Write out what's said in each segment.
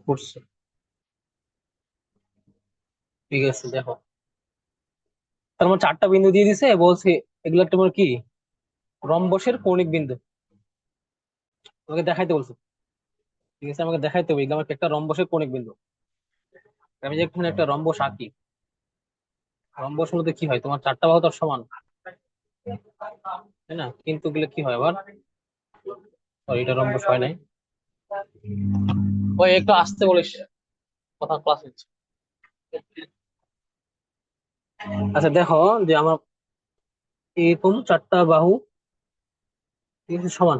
করছে। ঠিক আছে, দেখো তার মানে চারটা বিন্দু দিয়ে দিছে, বলছে এগুলো তোমার কি রম্বসের কৌণিক বিন্দু। তোমাকে দেখাইতে বলছে। ঠিক আছে, আমাকে দেখাইতে হবে এগুলো আমার একটা রম্বসের কৌণিক বিন্দু। আমি যে এখানে একটা রম্বস আঁকি, রম্বস মধ্যে কি হয়, তোমার চারটা বাহু তো আর সমান, তাই না? কিন্তু এগুলো কি হয় আবার, সরি এটা রম্বস হয় নাই। ওই একটু আসতে বলিস, কথা ক্লাস হচ্ছে। আচ্ছা দেখো, যে আমার এরকম চারটা বাহু, ঠিক আছে, সমান।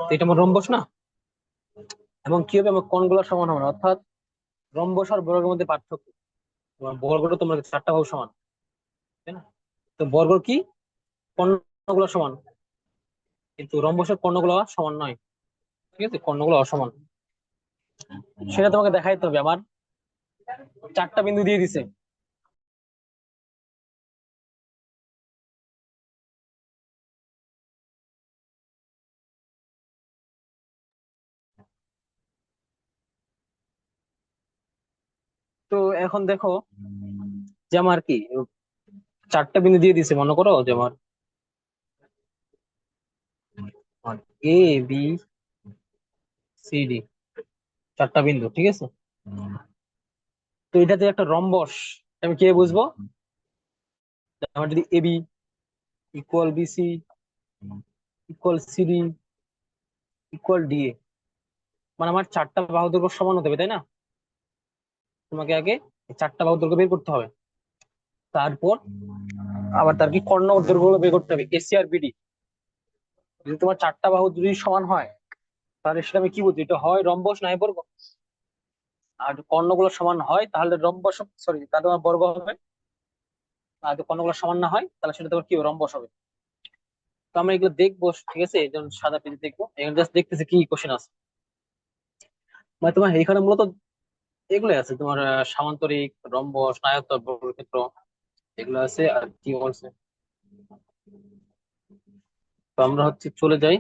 তো এটা আমার রম্বস না? এবং কি হবে, আমার কোণগুলো সমান হবে না, অর্থাৎ রম্বস আর বর্গের মধ্যে পার্থক্য। তোমার বর্গটা তোমার চারটা বাহু সমান, তাই না? তো বর্গ কি, কর্ণগুলো সমান, কিন্তু রম্বসের কর্ণগুলো সমান নয়। ঠিক আছে, কর্ণগুলো অসমান। সেটা তোমাকে দেখাইতে হবে। আমার চারটা বিন্দু দিয়ে দিছে। তো এখন দেখো, যে আমার কি চারটা বিন্দু দিয়ে দিছে, মনে করো যে আমার এ বি সি ডি, চারটা বিন্দু, ঠিক আছে। তো এটাতে একটা রম্বস, আমি কে বুঝবো? আমার যদি AB equal BC equal CD equal DA, মানে আমার চারটা বাহু দৈর্ঘ্য সমান হতে হবে, তাই না? তোমাকে আগে এই চারটা বাহু দৈর্ঘ্য বের করতে হবে, তারপর আবার তার কি কর্ণ দৈর্ঘ্য গুলো বের করতে হবে, এসি আর বিডি। যদি তোমার চারটা বাহু যদি সমান হয়, তাহলে সেটা আমি কি বুঝি, এটা হয় রম্বস না হয় বর্গ। আর যদি কর্ণগুলো সমান হয় তাহলে রম্বস, সরি তাহলে তোমার বর্গ হবে। আর যদি কর্ণগুলো সমান না হয় তাহলে সেটা তোমার কি হবে, রম্বস হবে। তো আমরা এগুলো দেখবো, ঠিক আছে, যেমন সাদা পেজ দেখবো, এখানে জাস্ট দেখতেছি কি কোশ্চেন আছে। মানে তোমার এখানে মূলত এগুলো আছে তোমার, সামান্তরিক, রম্বস, আয়তন, বর্গক্ষেত্র, এগুলো আছে। আর কি বলছে, তো আমরা হচ্ছে চলে যাই,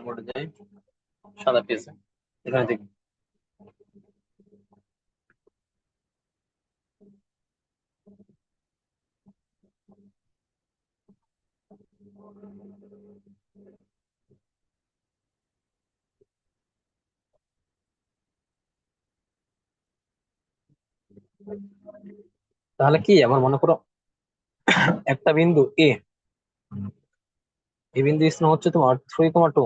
বোর্ডে যাই, সাদা পেজে, এখানে দেখি। তাহলে কি, আমার মনে করো একটা বিন্দু এ, এই বিন্দু স্থান হচ্ছে তোমার 3,2,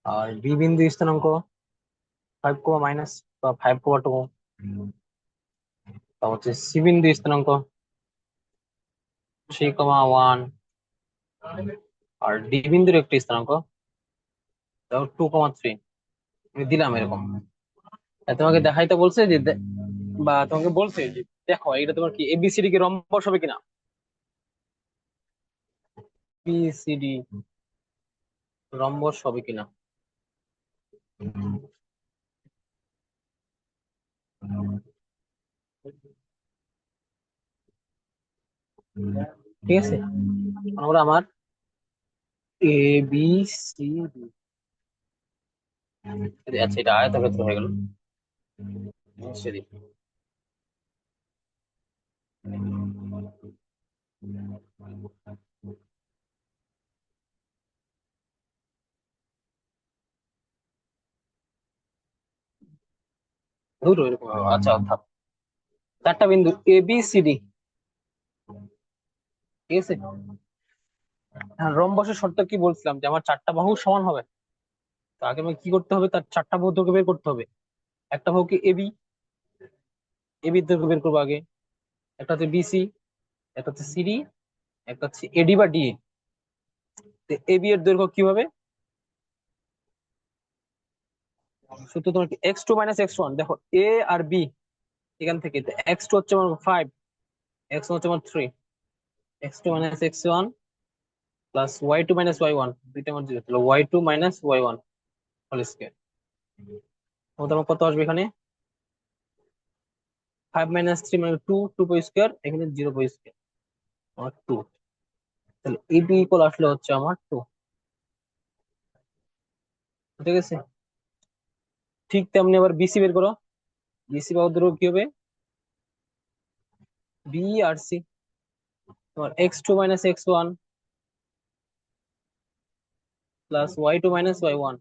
আর বি বিন্দু স্থানাঙ্ক 5, বা 5,2, তা হচ্ছে সি বিন্দু স্থানাঙ্ক 3,1, আর ডি বিন্দুর একটি স্থানাঙ্ক 2,3। আমি দিলাম এরকম। আর তোমাকে দেখাইতে বলছে যে বা তোমাকে বলছে যে দেখো এটা তোমার কি এবিসিডি কি রম্বস হবে কিনা, বিসিডি রম্বস হবে কিনা। ঠিক আছে, আমরা আমার এ বি সি ডি, আচ্ছা এটা আয়তক্ষেত্র হয়ে গেল। সরি, দুটো এরকম হবে। আচ্ছা অর্থাৎ চারটা বিন্দু এ বি সি ডি, ঠিক আছে। হ্যাঁ, রম্বসের শর্ত কি বলছিলাম, যে আমার চারটা বাহু সমান হবে। তো আগে আমাকে কি করতে হবে, তার চারটা বাহু দৈর্ঘ্য বের করতে হবে। একটা বাহু কি এবি, এবি দৈর্ঘ্য বের করবো আগে। একটা হচ্ছে বিসি, একটা হচ্ছে সিডি, একটা হচ্ছে এডি বা ডি। এবি এর দৈর্ঘ্য কি হবে, সূত্র তোমার কি x2 - x1, দেখো এ আর বি, এখান থেকে x2 হচ্ছে আমার 5, x1 হচ্ছে আমার 3, x2 - x1 plus y2 - y1, দুইটা আমার জিরো, তাহলে y2 - y1 হোল স্কয়ার। তোমার কত আসবে এখানে, 5 - 3 মানে 2, 2 পই স্কয়ার, এখানে 0 পই স্কয়ার, আমার 2। তাহলে এবি ইকুয়াল আসলে হচ্ছে আমার 2। ঠিক আছে, ঠিক তেমনি আবার বিসি বের করো। বিসি বাহুর দৈর্ঘ্য কি হবে? বি আর সি। তোমার x2 - x1 plus y2 - y1,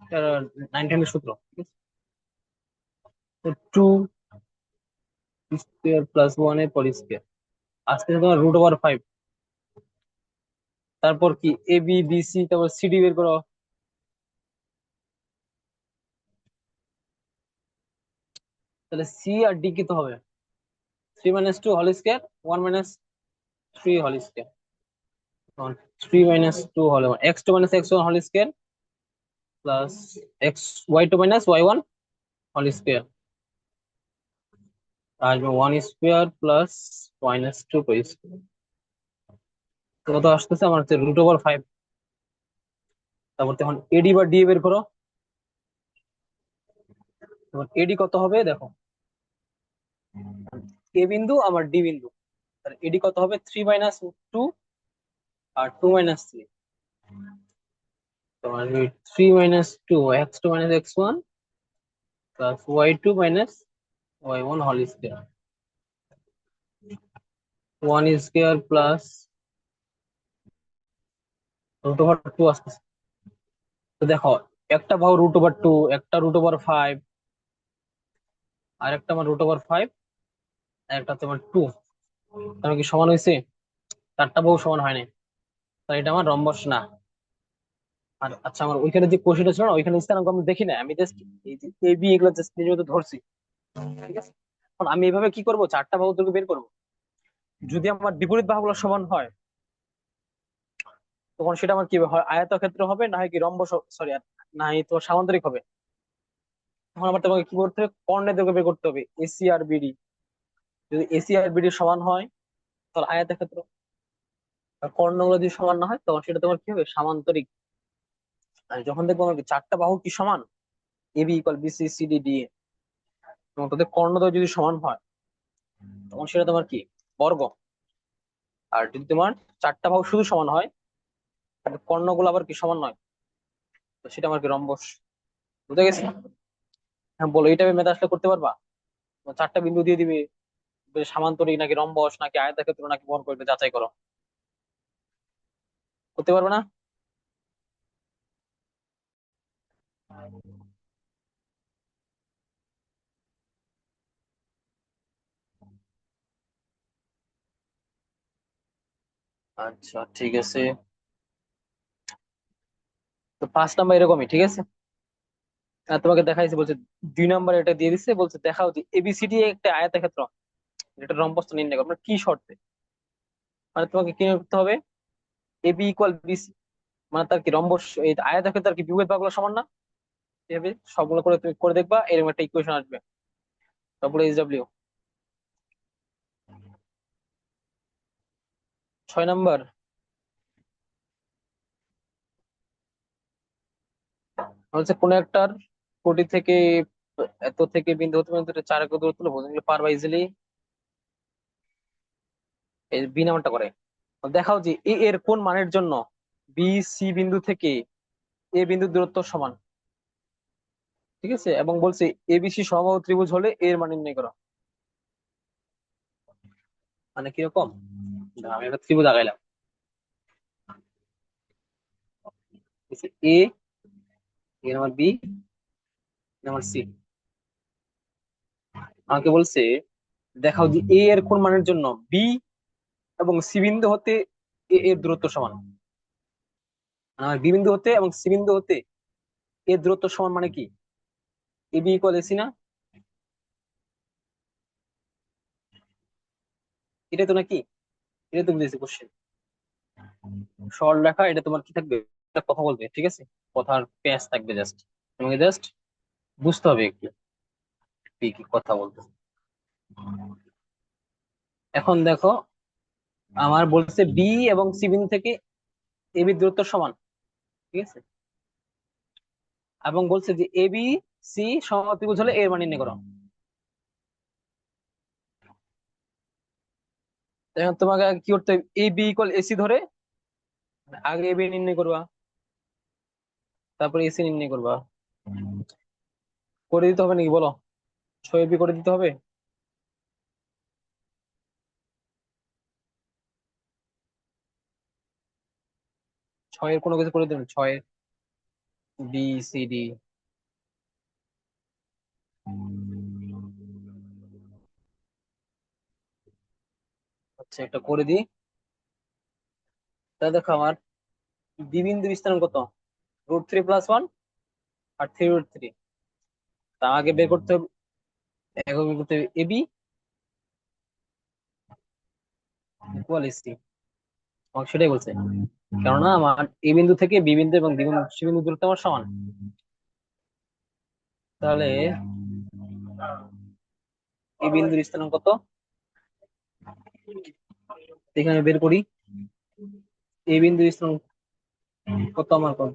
এটা 9 সূত্র। ঠিক আছে, তো 2 স্কোয়ার প্লাস 1 এর পর স্কোয়ার আসতে তোমার √5। তারপর কি এ বি বি সি, তারপর সিডি বের করো। তাহলে সি আর ডি কি তো হবে? 3 - 2 whole square, 1 - 3 whole square, 3 - 2 whole, x2 - x1 whole square plus y2 - y1 whole square আসবে 1 স্কোয়ার প্লাস -2 স্কোয়ার। তো কত আসতেছে আমার হচ্ছে √5। তারপর তখন এডি বা ডি বের করো। তখন এডি কত হবে দেখো, এ বিন্দু আমার ডি বিন্দু, তাহলে এডি কত হবে? 3 - 2 আর 2 - 3। তোমার 3 - 2 x2 - x1 plus y2 - y1 whole square, 1 square plus √2 আসতেছে। তো দেখো, একটা বাহু √2, একটা √5, আর একটা আমার √5, আর একটা তোমার 2। তাহলে কি সমান হয়েছে? চারটা বাহু সমান হয়নি, তাহলে এটা আমার রম্বস না। আর আচ্ছা, আমার ওইখানে যে কোষটা ছিল না, ওইখানে স্থানাঙ্ক আমি দেখি না, আমি জাস্ট এই যে এ বি এগুলো জাস্ট নিজের মতো ধরছি। ঠিক আছে, এখন আমি এইভাবে কি করব, চারটা বাহু দৈর্ঘ্য বের করব। যদি আমার বিপরীত বাহুগুলো সমান হয়, তখন সেটা আমার কি হয়? আয়তক্ষেত্র হবে, না হয় কি রম্বস, সরি, না হয় তো সামান্তরিক হবে। তখন আবার তোমাকে কি করতে হবে? কর্ণের দৈর্ঘ্য বের করতে হবে, এসি আর বিডি। যদি এসি আর বিডি সমান হয়, তাহলে আয়তক্ষেত্র। আর কর্ণগুলো যদি সমান না হয়, তখন সেটা তোমার কি হবে? সামান্তরিক। আর যখন দেখবো আমার কি চারটা বাহু কি সমান, AB equal BC CD D, এবং তাদের কর্ণদ্বয় যদি সমান হয়, তখন সেটা তোমার কি? বর্গ। আর যদি তোমার চারটা বাহু শুধু সমান হয়, তাহলে কর্ণগুলো আবার কি সমান নয়, তো সেটা আমার কি? রম্বস। বুঝে গেছি? হ্যাঁ বলো, এটা মেথড আসলে করতে পারবা? চারটা বিন্দু দিয়ে দিবে, সামান্তরিক নাকি রম্বস নাকি আয়তক্ষেত্র নাকি বর্গ, এটা যাচাই করো। করতে পারবে না? আচ্ছা ঠিক আছে, তো 5 নাম্বার এরকমই। ঠিক আছে, আর তোমাকে দেখাইছে বলছে 2 নাম্বার এটা দিয়ে দিচ্ছে, বলছে দেখাও যে এবিসিডি একটা আয়তক্ষেত্র, এটা রম্বস নির্ণয় করো। মানে কি শর্তে? মানে তোমাকে কি করতে হবে? এবি ইকুয়াল বিসি, মানে তার কি রম্বস, এই আয়তক্ষেত্র কি বিপরীত বাহুগুলো সমান না? এভাবে সবগুলো করে তুমি করে দেখবা, এরকম একটা ইকুয়েশন আসবে। তারপরে এইচডব্লিউ। 6 নাম্বার হচ্ছে কোন একটার কোটি থেকে এত থেকে বিন্দু হতে পর্যন্ত 4 একক দূরত্ব হলো, বোঝা গেলে পারবা ইজিলি। এই বি নাম্বারটা করে দেখাও যে এ এর কোন মানের জন্য বি সি বিন্দু থেকে এ বিন্দুর দূরত্ব সমান। ঠিক আছে, এবং বলছে এবিসি সমবাহু ত্রিভুজ হলে এর মান নির্ণয় করো। মানে কিরকম? না, আমি একটা ত্রিভুজ আগাইলাম, এ, এ নাম্বার বি, নাম্বার সি। আমাকে বলছে দেখাও যে এ এর কোন মানের জন্য বি এবং সি বিন্দু হতে এ এর দূরত্ব সমান। মানে আমার বি বিন্দু হতে এবং সি বিন্দু হতে এর দূরত্ব সমান, মানে কি? এ বি ইকুয়াল এসি না? এটা তো নাকি, এটা তো বুঝেছি কোশ্চেন। সরল রেখা, এটা তোমার কি থাকবে? একটা কথা বলবে, ঠিক আছে, কথার প্যাচ থাকবে জাস্ট, তোমাকে জাস্ট বুঝতে হবে একটু কি কি কথা বলতে। এখন দেখো, আমার বলছে বি এবং সি বিন্দু থেকে এ বি দূরত্ব সমান। ঠিক আছে, এবং বলছে যে এ বি সি সমত্রিভুজ হলে এর মান নির্ণয় করো। এখন তোমাকে আগে কি করতে হবে, এ বি ইকুয়াল এসি ধরে আগে এ বি নির্ণয় করবা, তারপরে এসি নির্ণয় করবা। করে দিতে হবে নাকি বলো? 6 বি করে দিতে হবে। 6-এর কোনো কিছু করে দেবেন, 6-এর বি সি ডি। আচ্ছা একটা করে দিই। তাহলে দেখো আমার বি বিন্দু বিস্তারণ কত, √3 + 1 আর 3√3। তা আগে বের করতে হবে, এখন বের করতে হবে এবি ইকুয়াল এসি। আমাকে সেটাই বলছে, কেননা আমার এ বিন্দু থেকে বি বিন্দু এবং বি বিন্দু সি বিন্দু দূরত্ব আমার সমান। তাহলে এ বিন্দুর স্থানাঙ্ক কত, এখানে বের করি। এ বিন্দুর স্থানাঙ্ক কত আমার, কত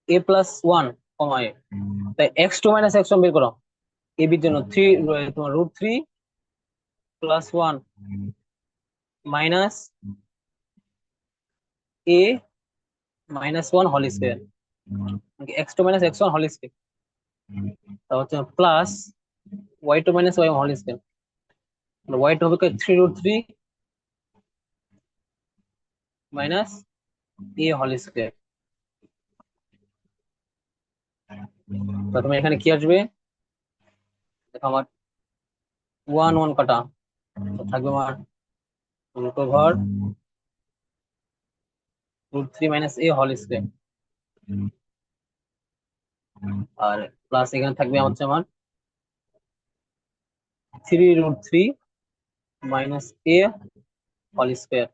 a+1 কমা এ, তাই x2 - x1 বের করো। এ বির জন্য তোমার √3 + 1 minus a - 1 whole square, x2 - x1 whole square, তা হচ্ছে plus y2 - y1 whole square. y2 হবে 3√3 মাইনাস a হোল স্কয়ার। প্রথমে এখানে কি আসবে, দেখো আমার 1 1 কাটা, তো থাকবে আমার √3 - a হোল স্কয়ার, আর প্লাস এখানে থাকবে আমার হচ্ছে আমার 3√3 - a হোল স্কয়ার।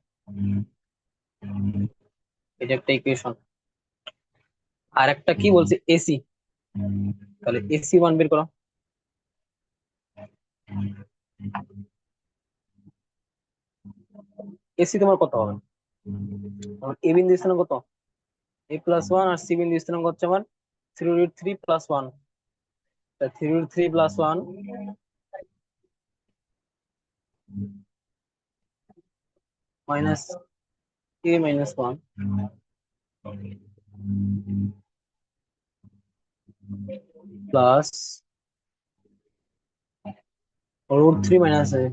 এটা একটা ইকুয়েশন। আর একটা কি বলছে, এসি। তাহলে এসি 1 বের করো। এসি তোমার কত হবে, আমার এ বিন্দু স্থানাঙ্ক কত, a+1, আর সি বিন্দু স্থানাঙ্ক হচ্ছে আমার 3√3 + 1। 3√3 + 1 minus a - 1 plus √3 minus A,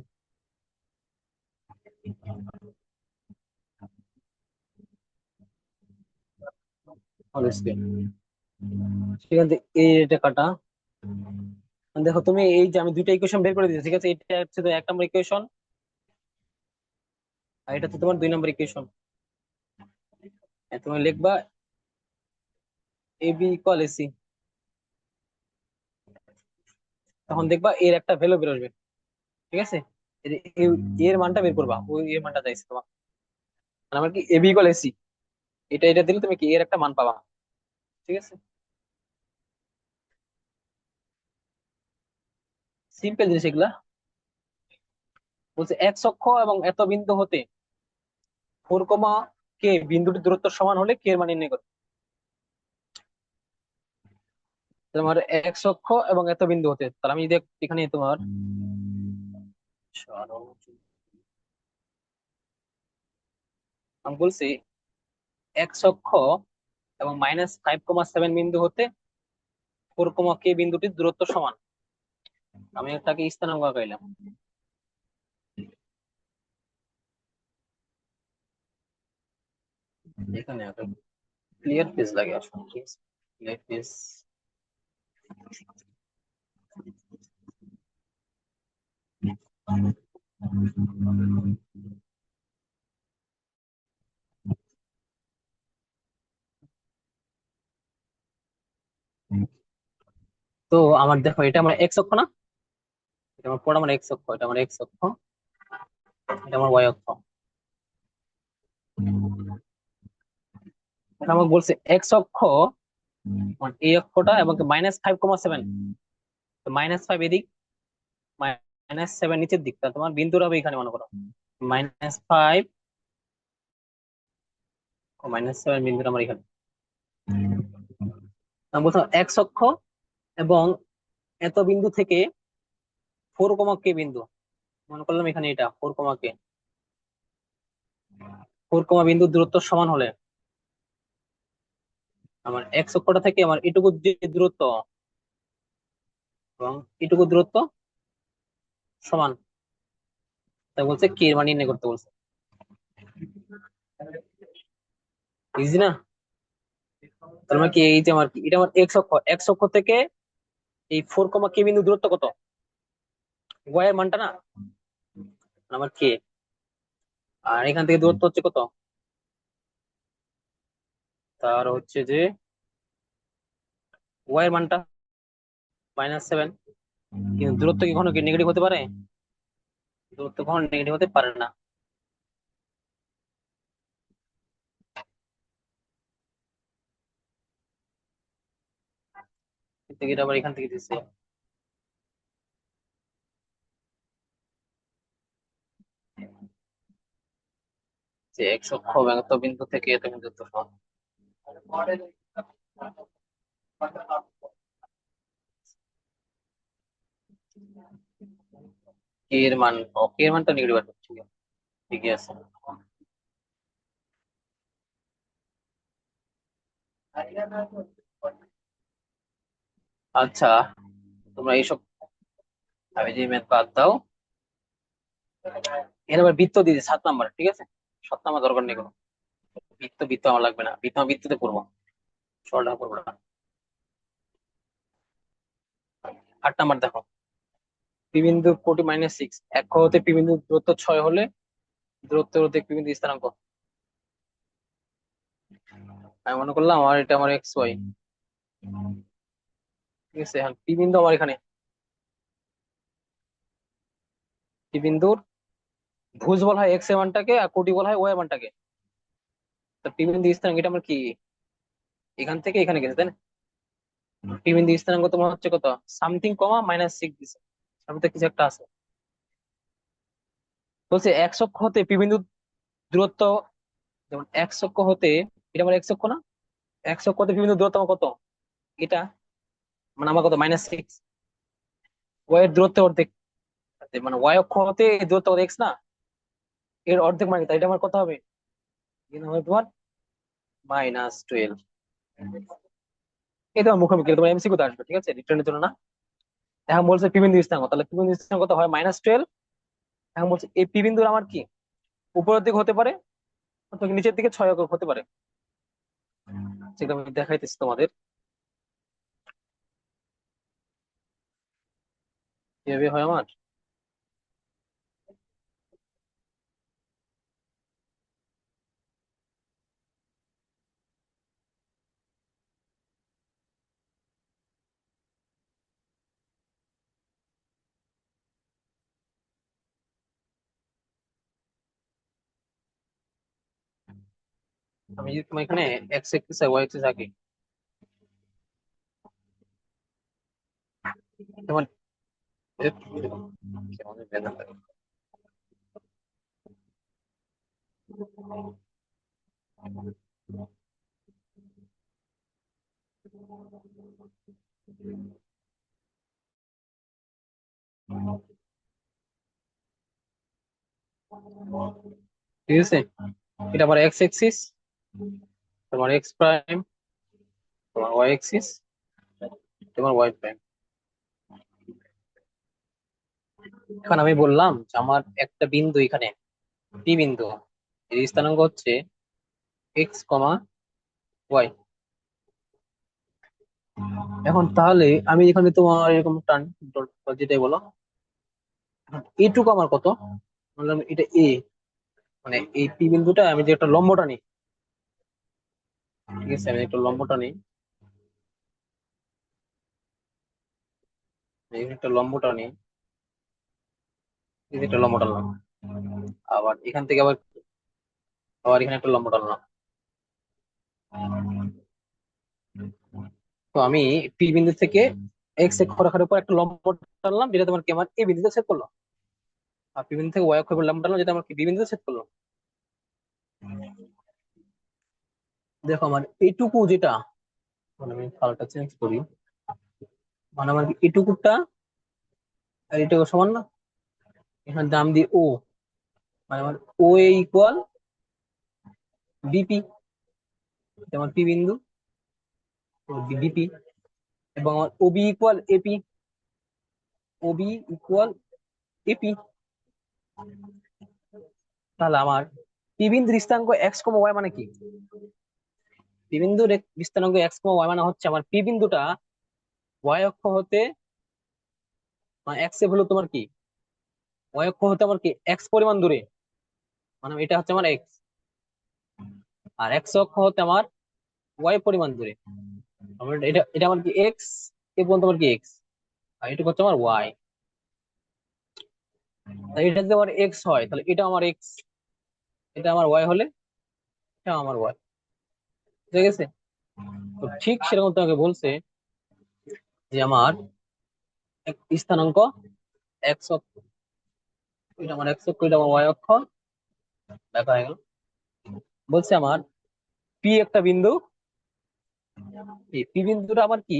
whole square. সেখান থেকে এটা কাটা। দেখো তুমি এই যে আমি দুইটা ইকুয়েশন বের করে দিয়েছি, ঠিক আছে, এটা হচ্ছে তো 1 নম্বর ইকুয়েশন, আর এটা হচ্ছে তোমার 2 নম্বর ইকুয়েশন। তুমি লিখবা এ বি ইকুয়াল এসি, তখন দেখবা এর একটা ভ্যালু বের আসবে, ঠিক আছে। এর মানটা বের করবা, ওই এর মানটা চাইছে তোমার, মানে আমার কি এ বি ইকুয়াল এসি, এটা দিলে তুমি কি এর একটা মান পাবা, ঠিক আছে। সিম্পল জিনিস এগুলা। বলছে এক্স অক্ষ এবং এত বিন্দু হতে 4, কে বিন্দুটির দূরত্ব সমান হলে কে এর মান নির্ণয় করো। তোমার এক্স অক্ষ এবং এত বিন্দু হতে, তাহলে আমি দেখ এখানে তোমার আমি বলছি এক্স অক্ষ এবং -5,7 বিন্দু হতে 4, কে বিন্দুটির দূরত্ব সমান। আমি একটাকে স্থানাঙ্ক আঁকাইলাম। এখানে একটা ক্লিয়ার পেজ লাগে আসলে, ঠিক আছে, ক্লিয়ার পেজ। তো আমার দেখো এটা আমার এক্স অক্ষ না, এটা আমার পড়া, আমার এক্স অক্ষ, এটা আমার এক্স অক্ষ, এটা আমার ওয়াই অক্ষ। এটা আমাকে বলছে এক্স অক্ষ মানে এই অক্ষটা এবং -5,7, -5 এদিক, -7 নিচের দিক, তাহলে তোমার বিন্দুটা হবে এখানে মনে করো -5 ও -7 বিন্দুটা আমার এখানে। আমি বলছিলাম এক্স অক্ষ এবং এত বিন্দু থেকে 4, কে বিন্দু, মনে করলাম এখানে এটা 4, কে, ফোর কমা বিন্দু দূরত্ব সমান হলে আমার এক্স অক্ষটা থেকে আমার এটুকু যে দূরত্ব এবং এটুকু দূরত্ব সমান, তাই বলছে কে এর মান নির্ণয় করতে বলছে। ইজি না? তার মানে কি, এই যে আমার কি, এটা আমার এক্স অক্ষ থেকে এই ফোর কমা কে বিন্দু দূরত্ব কত, ওয়াই এর মানটা না, আমার কে, আর এখান থেকে দূরত্ব হচ্ছে কত, তার হচ্ছে যে ওয়াই এর মানটা -7। কিন্তু দূরত্ব কি কখনো কি নেগেটিভ হতে পারে? দূরত্ব কখনো নেগেটিভ হতে পারে না। কিন্তু এটা আবার এখান থেকে দিচ্ছে যে এক্স অক্ষ এত বিন্দু থেকে এত বিন্দু দূরত্ব সমান। কে এর মান, কে এর মানটা নেগেটিভ আসবে, ঠিক আছে, ঠিকই আছে। আচ্ছা, তোমরা এইসব আমি যে ম্যাথ বাদ দাও, এর আবার বৃত্ত দিয়ে দিই 7 নাম্বার, ঠিক আছে। 7 নাম্বার দরকার নেই কোনো, বৃত্ত বৃত্ত আমার লাগবে না, বৃত্ত আমি বৃত্ততে পড়বো, সরলরেখা পড়বো না। 8 নাম্বার দেখো, পি বিন্দু কোটি -6, এক হতে পি বিন্দু দূরত্ব 6 হলে দূরত্বের অধিক পি বিন্দু স্থানাঙ্ক। আমি মনে করলাম আমার এটা আমার এক্স ওয়াই, ঠিক আছে। এখন পি বিন্দু আমার এখানে, পি বিন্দুর ভুজ বলা হয় এক্স এর মানটাকে আর কোটি বলা হয় ওয়াই এর মানটাকে। তো পি বিন্দু স্থানাঙ্ক এটা আমার কি, এখান থেকে এখানে গেছে তাই না? পি বিন্দু স্থানাঙ্ক তোমার হচ্ছে কত, সামথিং কমা -6 দিছে, সামনে কিছু একটা আছে। বলছে এক অক্ষ হতে পি বিন্দু দূরত্ব, যেমন এক অক্ষ হতে, এটা আমার এক অক্ষ না, এক অক্ষ হতে পি বিন্দু দূরত্ব আমার কত, এটা মানে আমার কত -6, ওয়াই এর দূরত্ব অর্ধেক, মানে ওয়াই অক্ষ হতে এই দূরত্ব এক্স না, এর অর্ধেক মানে তাই এটা আমার কত হবে, এটা হবে তোমার -12। এটা আমার মুখোমুখি, তোমার এমসিকিউ তে আসবে, ঠিক আছে, রিটার্নের জন্য না। এখন বলছে পি বিন্দু স্থানাঙ্ক, তাহলে পি বিন্দু স্থানাঙ্ক কত হয় -12। এখন বলছে এই পি বিন্দুর আমার কি উপরের দিকে হতে পারে অথবা নিচের দিকে 6 একক হতে পারে, যেটা আমি দেখাইতেছি তোমাদের কিভাবে হয় আমার। আমি যদি তোমার এখানে এক্স এক্সিস আর ওয়াই এক্সিস আঁকি, যেমন কেমন বেদনা লাগে। ঠিক আছে, এটা আমার এক্স এক্সিস, তোমার এক্স প্রাইম, তোমার ওয়াই এক্সিস, তোমার ওয়াই প্রাইম। এখন আমি বললাম যে আমার একটা বিন্দু এখানে পি বিন্দু, এর স্থানাঙ্ক হচ্ছে এক্স কমা ওয়াই। এখন তাহলে আমি এখানে তোমার এরকম টান যেটাই বলো, এটুকু আমার কত, বললাম এটা এ, মানে এই পি বিন্দুটা আমি যে একটা লম্ব টানি, ঠিক আছে, আমি একটা লম্ব টানি, এই একটা লম্ব টানি, এই যে একটা লম্ব টানলাম, আবার এখান থেকে আবার আবার এখানে একটা লম্ব টানলাম। তো আমি পি বিন্দু থেকে এক্স অক্ষ রেখার উপর একটা লম্ব টানলাম, যেটা তোমার কি আমার এ বিন্দুতে ছেদ করলো, আর পি বিন্দু থেকে ওয়াই অক্ষের উপর লম্ব টানলাম, যেটা আমার কি বি বিন্দুতে ছেদ করলো। দেখো আমার এইটুকু যেটা, মানে আমি কালারটা চেঞ্জ করি, মানে আমার কি এটুকুটা আর এটুকু সমান না, এখানে দাম দিই ও, মানে আমার ও এ ইকুয়াল বিপি, আমার পি বিন্দু, বিপি। এবং আমার OB equal AP, OB equal AP. তাহলে আমার পি বিন্দুর স্থানাঙ্ক এক্স কমা ওয়াই মানে কি? পি বিন্দুর স্থানাঙ্ক এক্স কমা ওয়াই মানে হচ্ছে আমার পি বিন্দুটা ওয়াই অক্ষ হতে, মানে এক্স এ হলো তোমার কি, ওয়াই অক্ষ হতে আমার কি এক্স পরিমাণ দূরে, মানে এটা হচ্ছে আমার এক্স, আর এক্স অক্ষ হতে আমার ওয়াই পরিমাণ দূরে। আমার এটা এটা আমার কি এক্স, এ পর্যন্ত আমার কি এক্স, আর এটা হচ্ছে আমার ওয়াই। এটা যদি আমার এক্স হয় তাহলে এটা আমার এক্স, এটা আমার ওয়াই হলে এটা আমার ওয়াই। ঠিক আছে? তো ঠিক সেরকম তোমাকে বলছে যে আমার স্থানাঙ্ক এক্স অক্ষ, এটা আমার এক্স অক্ষ, এটা আমার ওয়াই অক্ষ, দেখা হয়ে গেল। বলছে আমার পি একটা বিন্দু, এই পি বিন্দুটা আমার কি,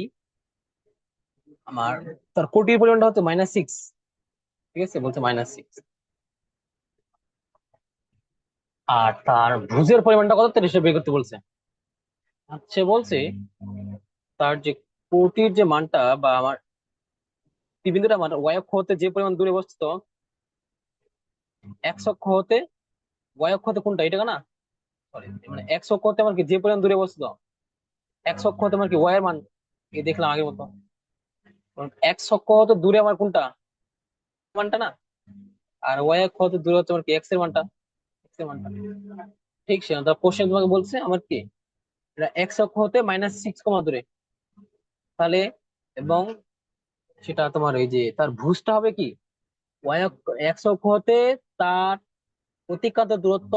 আমার তার কোটির পরিমাণটা হচ্ছে -6। ঠিক আছে, বলছে -6। আর তার ভুজের পরিমাণটা কত সেটা বের করতে বলছে। আচ্ছা, বলছে তার যে কোটির যে মানটা, বা আমার পি বিন্দুটা আমার ওয়াই অক্ষ হতে যে পরিমাণ দূরে অবস্থিত, এক্স অক্ষ হতে ওয়াই অক্ষ হতে কোনটা, এটা না, সরি, মানে এক্স অক্ষ হতে আমার কি যে পরিমাণ দূরে অবস্থিত, এক্স অক্ষ হতে আমার কি ওয়াই এর মান, এই দেখলাম আগের মতো। এক্স অক্ষ হতে দূরে আমার কোনটা, মানটা না, আর ওয়াই অক্ষ হতে দূরে হচ্ছে আমার কি এক্স এর মানটা, এক্স এর মানটা। ঠিক সে তার কোশ্চেন তোমাকে বলছে আমার কি, এটা এক্স অক্ষ হতে -6 কমা দূরে, তাহলে, এবং সেটা তোমার এই যে তার ভুজটা হবে কি, ওয়াই অক্ষ, এক্স অক্ষ হতে তার অতিক্রান্ত দূরত্ব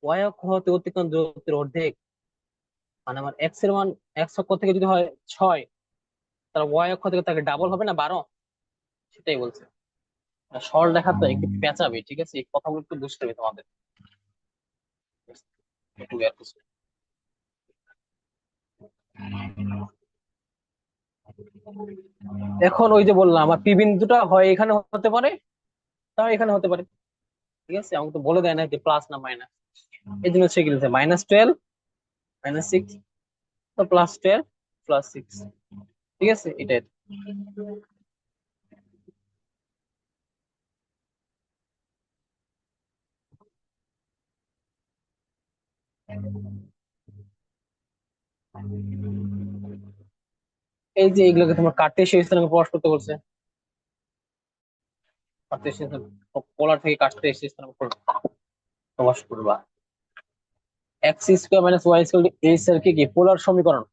ওয়াই অক্ষ হতে অতিক্রান্ত দূরত্বের অর্ধেক। মানে আমার এক্স এর মান এক্স অক্ষ থেকে যদি হয় 6, তাহলে ওয়াই অক্ষ থেকে তাকে ডাবল হবে না, 12। সেটাই বলছে। সরল রেখা তো একটু পেঁচাবে, ঠিক আছে, এই কথাগুলো একটু বুঝতে হবে তোমাদের, একটু বের করতে। এখন ওই যে বললাম আমার পি বিন্দুটা হয় এখানে হতে পারে, তাও এখানে হতে পারে। ঠিক আছে, আমাকে তো বলে দেয় না যে প্লাস না মাইনাস, এই জন্য হচ্ছে কি -12 -6, তো +12 +6। ঠিক আছে, এটাই। এই যে এগুলোকে তোমার কার্টেসীয় স্থানাঙ্ক প্রকাশ করতে বলছে, কার্টেসীয় পোলার থেকে কার্টেসীয় স্থানাঙ্ক প্রকাশ করবা। X square minus y square h এর কি পোলার সমীকরণ,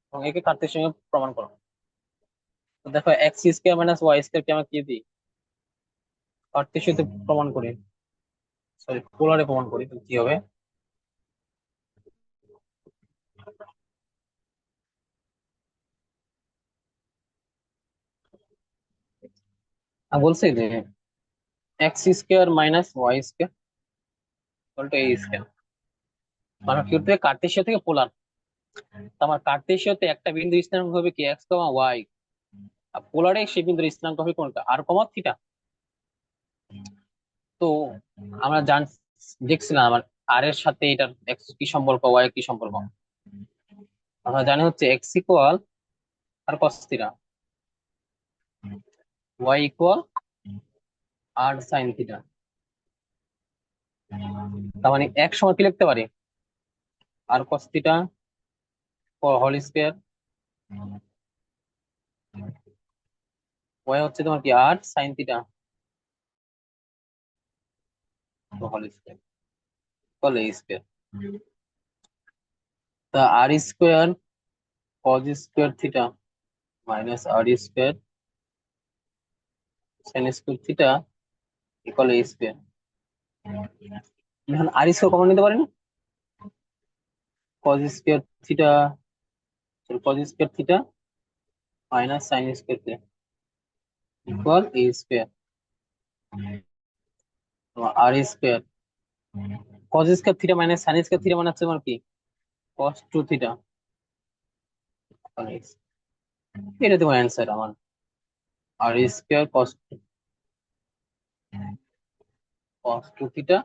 এবং একে কার্টেসীয় প্রমাণ করো। তো দেখো x square minus y square কে আমরা কি দিই, কার্টেসীয়তে প্রমাণ করি, সরি পোলারে প্রমাণ করি, তাহলে কি হবে, বলছে যে x square minus y square a square, মানে কি হতে কার্টেসীয় থেকে পোলার। আমার কার্টেসীয়তে একটা বিন্দু স্থানাঙ্ক হবে কি এক্স কমা ওয়াই, আর পোলারে সেই বিন্দুর স্থানাঙ্ক হবে কোনটা, আর কমা থিটা। তো আমরা দেখছিলাম আমার আর এর সাথে এটার এক্স কি সম্পর্ক, ওয়াই কি সম্পর্ক। আমরা জানি হচ্ছে x equal r cos theta, y equal r sine theta. তার মানে এক সময় কি লিখতে পারি, r cos theta whole square, y হচ্ছে তোমার কি r sine theta whole square, call a square. তা r square cos square theta minus r square sine square theta equal a square. এখন আর স্কোয়ার কমন নিতে পারি না, cos square theta, cos square theta minus sine square theta equal a square, r square cos square theta minus sine square theta মানে হচ্ছে আমার কি কস two theta. এটা তোমার অ্যান্সার আমার, r square cos two theta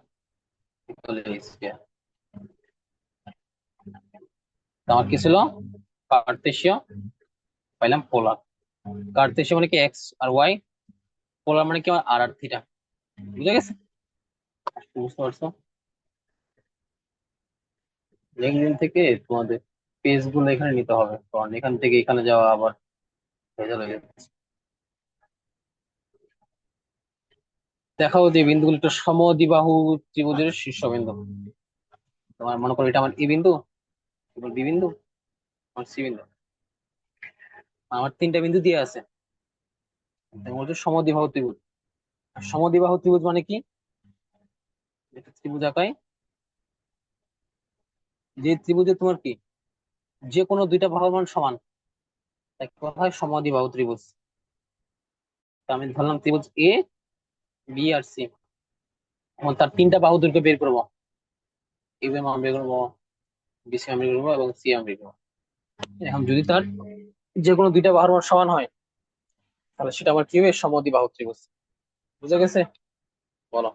equal a square. আমার কি ছিল? কার্তেশীয়, পাইলাম পোলার। কার্তেশীয় মানে কি এক্স আর ওয়াই, পোলার মানে কি আমার আর আর থিটা। বুঝে গেছে? বুঝতে পারছো? লিঙ্কডইন থেকে তোমাদের পেজ গুলো এখানে নিতে হবে, কারণ এখান থেকে এখানে যাওয়া আবার ভেজাল হয়ে যাচ্ছে। দেখাও যে বিন্দুগুলো একটু সমদ্বিবাহু ত্রিভুজের শীর্ষবিন্দু। তোমার মনে করো এটা আমার ই বিন্দু, এবার বি বিন্দু, আমার সি বিন্দু, আমার তিনটা বিন্দু দিয়ে আছে। বলছে সমদ্বিবাহু ত্রিভুজ। আর সমদ্বিবাহু ত্রিভুজ মানে কি? একটা ত্রিভুজ আঁকায়, যে ত্রিভুজে তোমার কি যে কোনো দুইটা বাহুর মান সমান, তাকে বলা হয় সমদ্বিবাহু ত্রিভুজ। তো আমি ধরলাম ত্রিভুজ এ, বি আর সি, এখন তার তিনটা বাহু দৈর্ঘ্য বের করবো। এ এর মান বের করবো, বি সি মান বের করবো এবং সি মান বের করবো। এখন যদি তার যে কোনো দুইটা বাহুর মান সমান হয়, তাহলে সেটা আবার কি হবে? সমদ্বিবাহু ত্রিভুজ। বুঝা গেছে? বলো।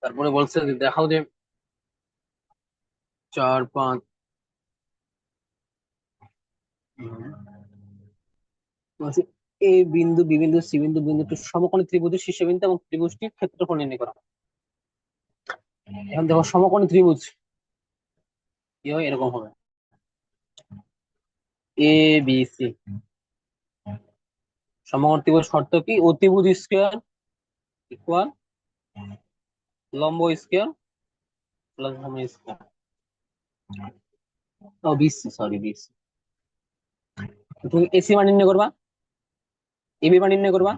তারপরে বলছে যে দেখাও যে 4 5 বলছে এ বিন্দু, বি বিন্দু, সি বিন্দু, বিন্দুটি সমকোণী ত্রিভুজের শীর্ষবিন্দু এবং ত্রিভুজটির ক্ষেত্রফল নির্ণয় করা। এখন দেখো সমকোণী ত্রিভুজ কি হয়, এরকম হবে এ বি সি। সমকোণী ত্রিভুজ শর্ত কি? অতিভুজ স্কোয়ার ইকুয়াল লম্ব স্কোয়ার প্লাস ভূমি স্কোয়ার। ও বিসি, সরি বিসি। তুমি এসি মান নির্ণয় করবা, এবি মান নির্ণয় করবা,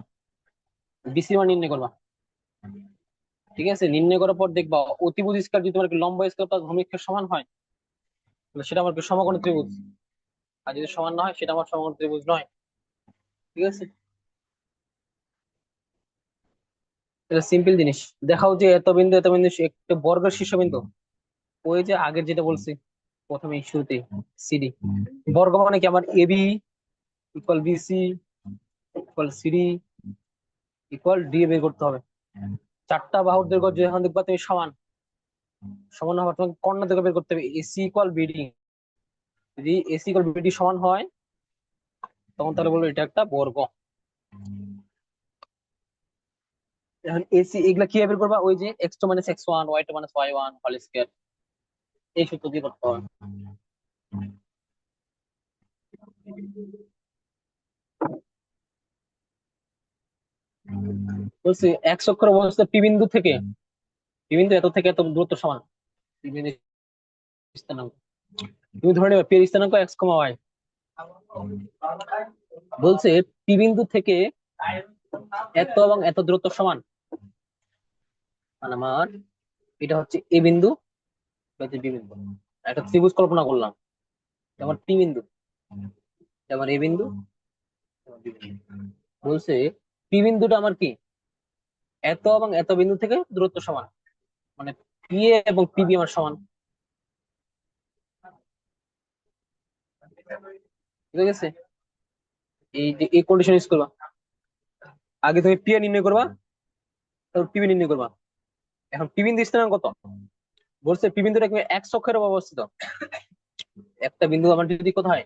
বিসি মান নির্ণয় করবা। ঠিক আছে, নির্ণয় করার পর দেখবা অতিভুজ স্কয়ার যদি তোমার কি লম্ব স্কয়ার প্লাস ভূমি স্কয়ার সমান হয়, তাহলে সেটা আমার কি সমকোণী ত্রিভুজ। আর যদি সমান না হয়, সেটা আমার সমকোণী ত্রিভুজ নয়। ঠিক আছে, এটা সিম্পল জিনিস। দেখাও যে এত বিন্দু এত বিন্দু একটা বর্গের শীর্ষবিন্দু। ওই যে আগের যেটা বলছি প্রথমে শুরুতে, সিডি। বর্গ মানে কি? আমার AB equal BC equal CD equal D বের করতে হবে। চারটা বাহুর দৈর্ঘ্য যখন দেখবা তুমি সমান, সমান হবে তোমাকে কর্ণ দৈর্ঘ্য বের করতে হবে এসি ইকুয়াল বিডি। যদি এসি ইকুয়াল বিডি সমান হয়, তখন তাহলে বলবো এটা একটা বর্গ। এখন এসি এগুলা কিভাবে বের করবা? ওই যে x2 - x1 y2 - y1 whole square, এই সূত্র দিয়ে করতে হবে। বলছি এক অক্ষর অবস্থা পি বিন্দু থেকে, পি বিন্দু এত থেকে এত দূরত্ব সমান। পি বিন্দু স্থানাঙ্ক, তুমি ধরে নেবে পি এর স্থানাঙ্ক x, y। বলছে পি বিন্দু থেকে এত এবং এত দূরত্ব সমান, মানে আমার এটা হচ্ছে এ বিন্দু, এটা হচ্ছে বি বিন্দু। একটা ত্রিভুজ কল্পনা করলাম, আমার পি বিন্দু, আমার এ বিন্দু, আমার বি বিন্দু। বলছে পি বিন্দুটা আমার কি এত এবং এত বিন্দু থেকে দূরত্ব সমান, মানে পি এ এবং পি বি আমার সমান। ঠিক আছে, এই যে এই কন্ডিশন ইউজ করবা। আগে তুমি পি এ নির্ণয় করবা, তারপর পি বি নির্ণয় করবা। এখন পি বিন্দু স্থানাঙ্ক কত? বলছে পি বিন্দুটা কি এক্স অক্ষের উপর অবস্থিত। একটা বিন্দু আমার যদি কোথায়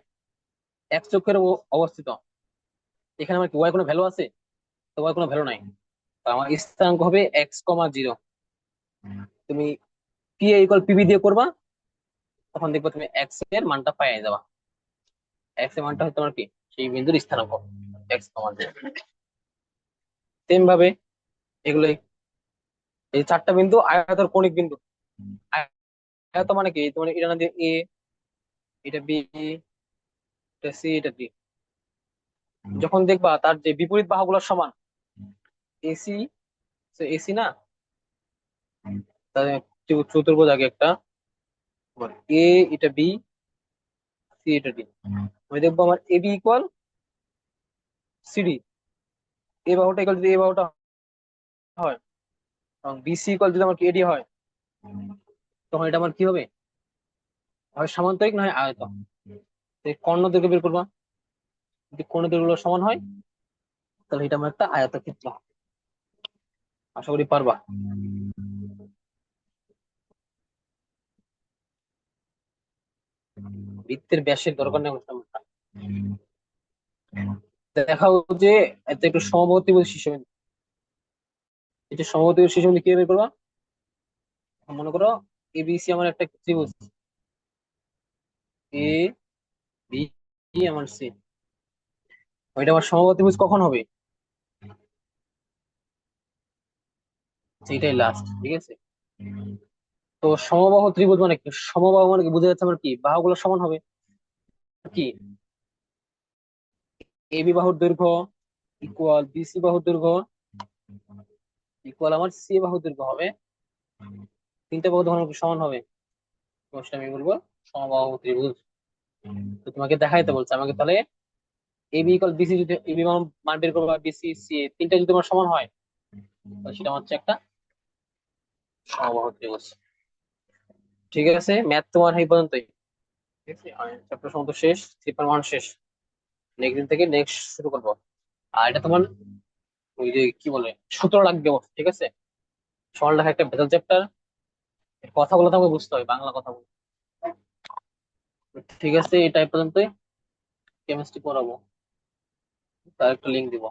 এক্স অক্ষের উপর অবস্থিত, এখানে আমার কি ওয়াই কোনো ভ্যালু আছে? তো ওয়াই কোনো ভ্যালু নাই, তো আমার স্থানাঙ্ক হবে x, 0। তুমি পি এ ইকুয়াল পিবি দিয়ে করবা, তখন দেখবো তুমি এক্স এর মানটা পাই যাবা। এক্স এর মানটা হচ্ছে তোমার কি সেই বিন্দুর স্থানাঙ্ক x, 0। সেম ভাবে এগুলোই, এই চারটা বিন্দু আয়তর কৌণিক বিন্দু। আয়ত মানে কি? তোমার এটা না দিয়ে এ, এটা বি, এটা সি, এটা ডি। যখন দেখবা তার যে বিপরীত বাহুগুলো সমান, এসি, এসি না, তাহলে চতুর্ভুজ আগে একটা, এ, এটা বি, সি, এটা ডি। আমি দেখবো আমার এবি ইকুয়াল সিডি, এ বাহুটা ইকুয়াল যদি এ বাহুটা হয়, এবং বিসি ইকুয়াল যদি আমার এডি হয়, তখন এটা আমার কি হবে? হয় সামান্তরিক, না হয় আয়ত। তো এই কর্ণ দৈর্ঘ্য বের করবা, যদি কর্ণ দৈর্ঘ্য গুলো সমান হয়, তাহলে এটা আমার একটা আয়তক্ষেত্র। আশা করি পারবা। বৃত্তের ব্যাসের দরকার নেই বুঝলাম না। দেখাও যে এতে একটু সমবাহু ত্রিভুজ হিসেবে, এটা সমবাহু ত্রিভুজ হিসেবে কি বের করবা? মনে করো এবিসি আমার একটা ত্রিভুজ, এ বি আমার সি, ওইটা আমার সমবাহু ত্রিভুজ কখন হবে? সেটাই লাস্ট, ঠিক আছে। তো সমবাহু ত্রিভুজ মানে কি? সমবাহু মানে কি বোঝা যাচ্ছে আমার কি বাহুগুলো সমান হবে কি? এবি বাহুর দৈর্ঘ্য ইকুয়াল বিসি বাহুর দৈর্ঘ্য ইকুয়াল আমার সি বাহুর দৈর্ঘ্য হবে, তিনটা বাহু তখন কি সমান হবে? তো সেটা আমি বলবো সমবাহু ত্রিভুজ। তো তোমাকে দেখাইতে বলছে আমাকে, তাহলে এবি ইকুয়াল বিসি, যদি এবি মান মান বের করবা, বিসি সি তিনটা যদি তোমার সমান হয়, তাহলে সেটা হচ্ছে একটা সমবাহু ত্রিভুজ। ঠিক আছে, ম্যাথ তোমার এই পর্যন্তই। ঠিক আছে, চ্যাপ্টার সমস্ত শেষ, 3.1 শেষ। নেক্সট দিন থেকে নেক্সট শুরু করবো। আর এটা তোমার ওই যে কি বলে সূত্র লাগবে ওর, ঠিক আছে। সরল লেখা একটা ভেতর চ্যাপ্টার, কথাগুলো তো আমাকে বুঝতে হবে, বাংলা কথা বলতে। ঠিক আছে, এটা এই পর্যন্তই। কেমিস্ট্রি পড়াবো, তার একটা লিঙ্ক দিব।